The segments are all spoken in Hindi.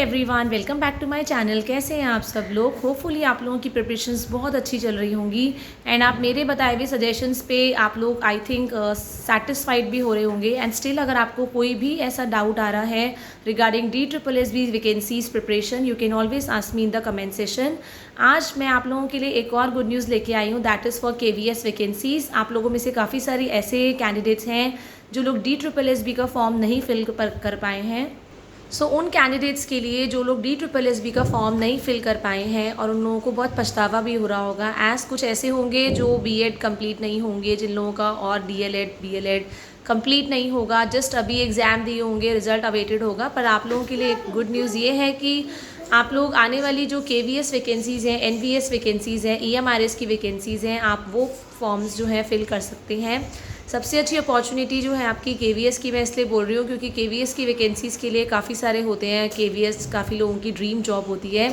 Everyone, welcome back to my channel. कैसे हैं आप सब लोग? होपफुली आप लोगों की प्रिपरेशंस बहुत अच्छी चल रही होंगी एंड आप मेरे बताए हुए सजेशंस पे आप लोग आई थिंक सेटिस्फाइड भी हो रहे होंगे। एंड स्टिल अगर आपको कोई भी ऐसा डाउट आ रहा है regarding DSSB vacancies preparation, you can always ask me in the comment session. आज मैं आप लोगों के लिए एक और गुड न्यूज़ लेके आई हूँ, that is for KVS vacancies. आप लोगों में से काफ़ी सारी ऐसे कैंडिडेट्स हैं जो लोग DSSB का फॉर्म नहीं फिल कर पाए हैं। उन कैंडिडेट्स के लिए जो लोग DSSB का फॉर्म नहीं फिल कर पाए हैं और उन लोगों को बहुत पछतावा भी हो रहा होगा, कुछ ऐसे होंगे जो BEd कंप्लीट नहीं होंगे, जिन लोगों का और DLEd BLEd कंप्लीट नहीं होगा, जस्ट अभी एग्ज़ाम दिए होंगे, रिज़ल्ट अवेटेड होगा। पर आप लोगों के लिए एक गुड न्यूज़ ये है कि आप लोग आने वाली जो KVS वैकेंसीज़ हैं, NVS वैकेंसीज़ हैं, EMRS की वैकेंसीज़ हैं, आप वो फॉर्म्स जो हैं फिल कर सकते हैं। सबसे अच्छी अपॉर्चुनिटी जो है आपकी KVS की मैं इसलिए बोल रही हूँ क्योंकि KVS की वैकेंसीज़ के लिए काफ़ी सारे होते हैं। KVS काफ़ी लोगों की ड्रीम जॉब होती है,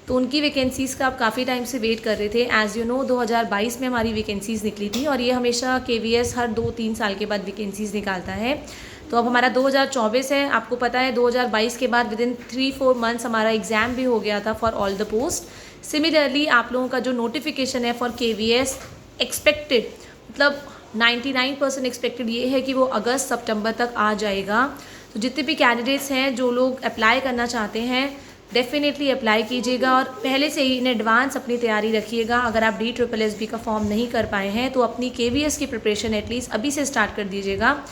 तो उनकी वैकेंसीज़ का आप काफ़ी टाइम से वेट कर रहे थे। एज़ यू नो 2022 में हमारी वैकेंसीज़ निकली थी और ये हमेशा KVS हर 2-3 साल के बाद वैकेंसीज़ निकालता है। तो अब हमारा 2024 है। आपको पता है 2022 के बाद विदिन 3-4 मंथ्स हमारा एग्ज़ाम भी हो गया था for all the post. Similarly आप लोगों का जो नोटिफिकेशन है फॉर KVS एक्सपेक्टेड, मतलब 99% एक्सपेक्टेड ये है कि वो अगस्त सितंबर तक आ जाएगा। तो जितने भी कैंडिडेट्स हैं जो लोग अप्लाई करना चाहते हैं, डेफिनेटली अप्लाई कीजिएगा और पहले से ही इन एडवांस अपनी तैयारी रखिएगा। अगर आप DSSB का फॉर्म नहीं कर पाए हैं तो अपनी KVS की प्रिपरेशन एटलीस्ट अभी से स्टार्ट कर दीजिएगा।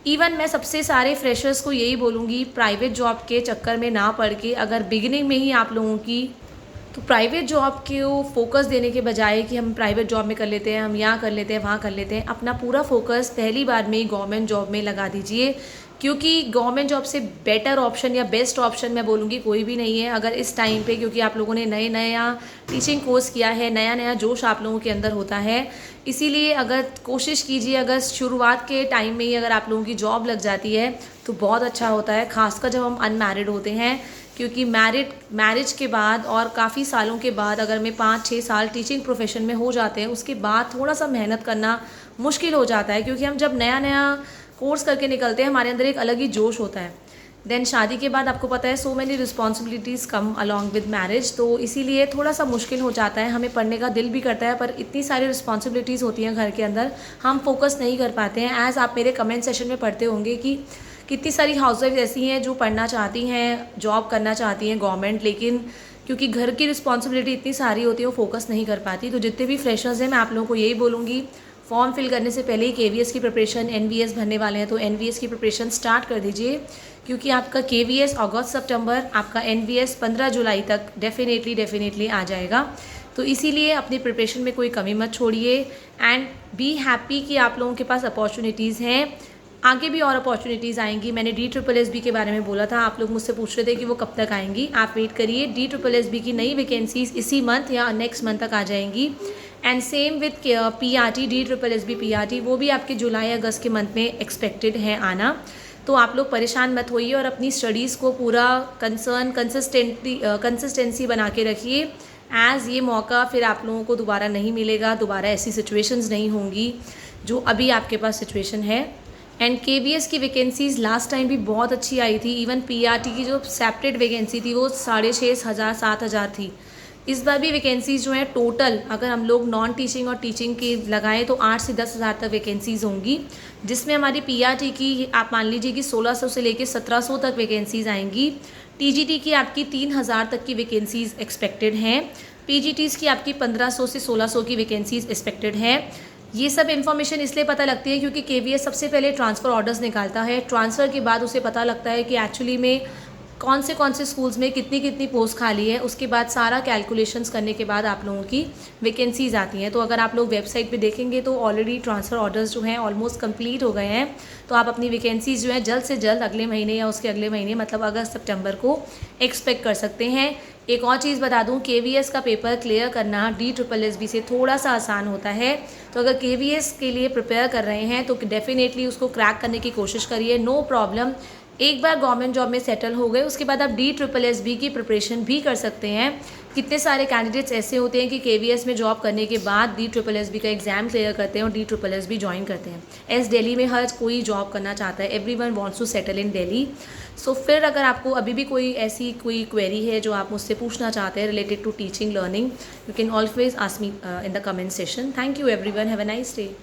इवन मैं सबसे सारे फ्रेशर्स को यही बोलूँगी, प्राइवेट जॉब के चक्कर में ना पड़ के अगर बिगिनिंग में ही आप लोगों की तो प्राइवेट जॉब को फोकस देने के बजाय कि हम प्राइवेट जॉब में कर लेते हैं, हम यहाँ कर लेते हैं, वहाँ कर लेते हैं, अपना पूरा फोकस पहली बार में ही गवर्नमेंट जॉब में लगा दीजिए। क्योंकि गवर्नमेंट जॉब से बेटर ऑप्शन या बेस्ट ऑप्शन मैं बोलूँगी कोई भी नहीं है अगर इस टाइम पे, क्योंकि आप लोगों ने नया टीचिंग कोर्स किया है, नया जोश आप लोगों के अंदर होता है। इसीलिए अगर कोशिश कीजिए, अगर शुरुआत के टाइम में ही अगर आप लोगों की जॉब लग जाती है तो बहुत अच्छा होता है, खासकर जब हम अनमैरिड होते हैं। क्योंकि मैरिज के बाद और काफ़ी सालों के बाद अगर मैं 5-6 साल टीचिंग प्रोफेशन में हो जाते हैं, उसके बाद थोड़ा सा मेहनत करना मुश्किल हो जाता है। क्योंकि हम जब नया कोर्स करके निकलते हैं हमारे अंदर एक अलग ही जोश होता है। देन शादी के बाद आपको पता है so many responsibilities come along with marriage, तो इसीलिए थोड़ा सा मुश्किल हो जाता है। हमें पढ़ने का दिल भी करता है पर इतनी सारी रिस्पॉन्सिबिलिटीज़ होती हैं घर के अंदर, हम फोकस नहीं कर पाते हैं। एज़ आप मेरे कमेंट सेशन में पढ़ते होंगे कि कितनी सारी हाउसवाइफ ऐसी हैं जो पढ़ना चाहती हैं, जॉब करना चाहती हैं गवर्नमेंट, लेकिन क्योंकि घर की रिस्पॉन्सिबिलिटी इतनी सारी होती है वो फोकस नहीं कर पाती। तो जितने भी फ्रेशर्स हैं मैं आप लोगों को यही बोलूँगी, फॉर्म फिल करने से पहले ही KVS की प्रिपरेशन, NVS भरने वाले हैं तो NVS की प्रिपरेशन स्टार्ट कर दीजिए। क्योंकि आपका KVS अगस्त सितंबर, आपका NVS 15 जुलाई तक डेफिनेटली आ जाएगा। तो इसीलिए अपनी प्रिपरेशन में कोई कमी मत छोड़िए एंड बी हैप्पी कि आप लोगों के पास अपॉर्चुनिटीज़ हैं। आगे भी और अपॉर्चुनिटीज़ आएंगी। मैंने DSSB के बारे में बोला था, आप लोग मुझसे पूछ रहे थे कि वो कब तक आएंगी। आप वेट करिए, DSSB की नई वैकेंसीज इसी मंथ या नेक्स्ट मंथ तक आ जाएंगी। And same with PRT, DSSB PRT, वो भी आपके जुलाई अगस्त के मंथ में एक्सपेक्टेड है आना। तो आप लोग परेशान मत होइए और अपनी स्टडीज़ को पूरा कंसिस्टेंसी बना के रखिए। एज़ ये मौका फिर आप लोगों को दोबारा नहीं मिलेगा, दोबारा ऐसी सिचुएशंस नहीं होंगी जो अभी आपके पास सिचुएशन है। एंड KVS की वैकेंसीज़ लास्ट टाइम भी बहुत अच्छी आई थी। इवन PRT की जो सेपरेट वैकेंसी थी वो 6,500-7,000 थी। इस बार भी वैकेंसीज़ जो है टोटल अगर हम लोग नॉन टीचिंग और टीचिंग की लगाएं तो 8 से 10 हज़ार तक वैकेंसीज़ होंगी, जिसमें हमारी PRT की आप मान लीजिए कि 1600 से लेकर 1700 तक वैकेंसीज़ आएंगी। TGT की आपकी 3000 तक की वैकेंसीज़ एक्सपेक्टेड हैं। PGTs की आपकी 1500 से 1600 की वैकेंसीज़ एक्सपेक्टेड है। ये सब इन्फॉर्मेशन इसलिए पता लगती है क्योंकि KVS सबसे पहले ट्रांसफ़र ऑर्डर्स निकालता है। ट्रांसफ़र के बाद उसे पता लगता है कि एक्चुअली में कौन से स्कूल्स में कितनी पोस्ट खाली है। उसके बाद सारा कैलकुलेशंस करने के बाद आप लोगों की वैकेंसीज़ आती हैं। तो अगर आप लोग वेबसाइट पे देखेंगे तो ऑलरेडी ट्रांसफ़र ऑर्डर्स जो हैं ऑलमोस्ट कंप्लीट हो गए हैं। तो आप अपनी वैकेंसीज़ जो है जल्द से जल्द अगले महीने या उसके अगले महीने, मतलब अगस्त सितंबर को एक्सपेक्ट कर सकते हैं। एक और चीज़ बता दूं, KVS का पेपर क्लियर करना DSSB से थोड़ा सा आसान होता है। तो अगर KVS के लिए प्रिपेयर कर रहे हैं तो डेफिनेटली उसको क्रैक करने की कोशिश करिए। नो प्रॉब्लम, एक बार गवर्नमेंट जॉब में सेटल हो गए उसके बाद आप DSSB की प्रिपरेशन भी कर सकते हैं। कितने सारे कैंडिडेट्स ऐसे होते हैं कि KVS में जॉब करने के बाद DSSB का एग्ज़ाम क्लियर करते हैं और DSSB ज्वाइन करते हैं। एज दिल्ली में हर कोई जॉब करना चाहता है, everyone wants to settle in Delhi. So फिर अगर आपको अभी भी कोई ऐसी कोई क्वेरी है जो आप मुझसे पूछना चाहते हैं related to teaching learning, you can always ask me in the comment session. Thank you everyone, have a nice day.